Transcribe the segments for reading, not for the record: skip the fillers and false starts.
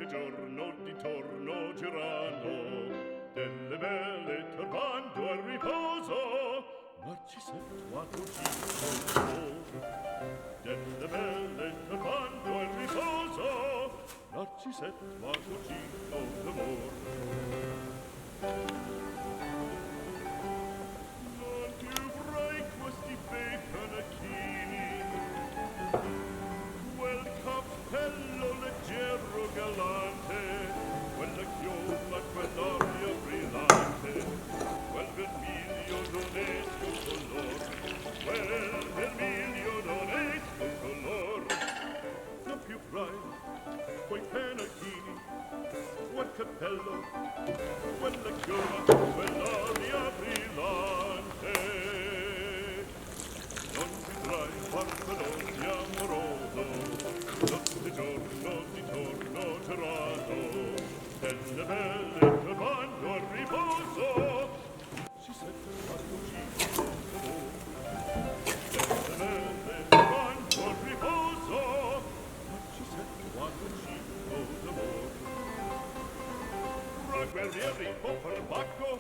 notte giorno di torno girano, delle belle turbando al riposo, Narcisetto a cugino, delle belle turbando al riposo, Narcisetto a cugino d'amor. Non più avrai questi bei canacchini, quel cappello leggero galante, quella chioma, quell'aria brillante, quel vermiglio d'onesto color, quel vermiglio d'onesto color. Non più avrai quei pennacchini, quel cappello, quella chioma, quell'aria brillante. Non vedrai farfallone amoroso, notte giorno di torno girato, delle belle turbando al riposo, si sente al cugino d'amor. Delle belle turbando al riposo, si sente al cugino d'amor. Fra guerrieri o per bacco,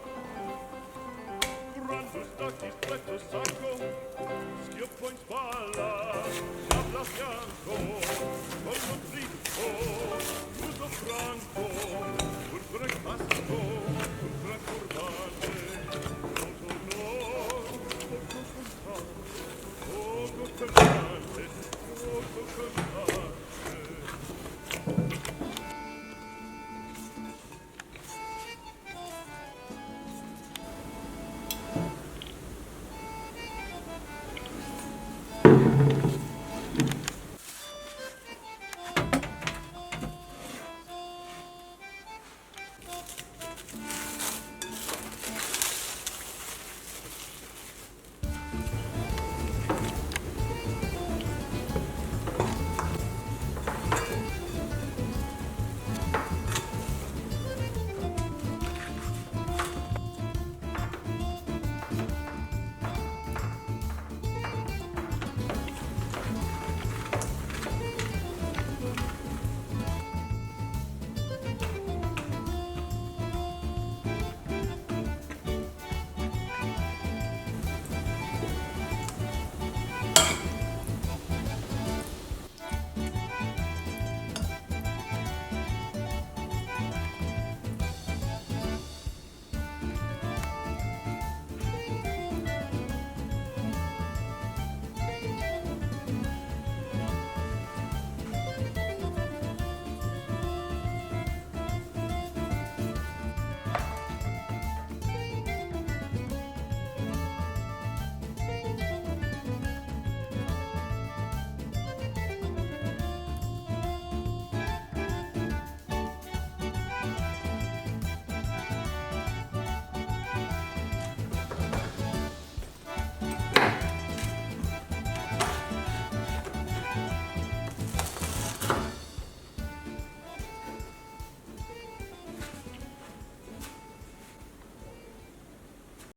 Grande stacchi, stretto sacco, schioppo in spalla, sciabla a fianco, collo dritto, muso franco, purpura in casco, purpura turbante, molto onor, molto cantante, molto cantante.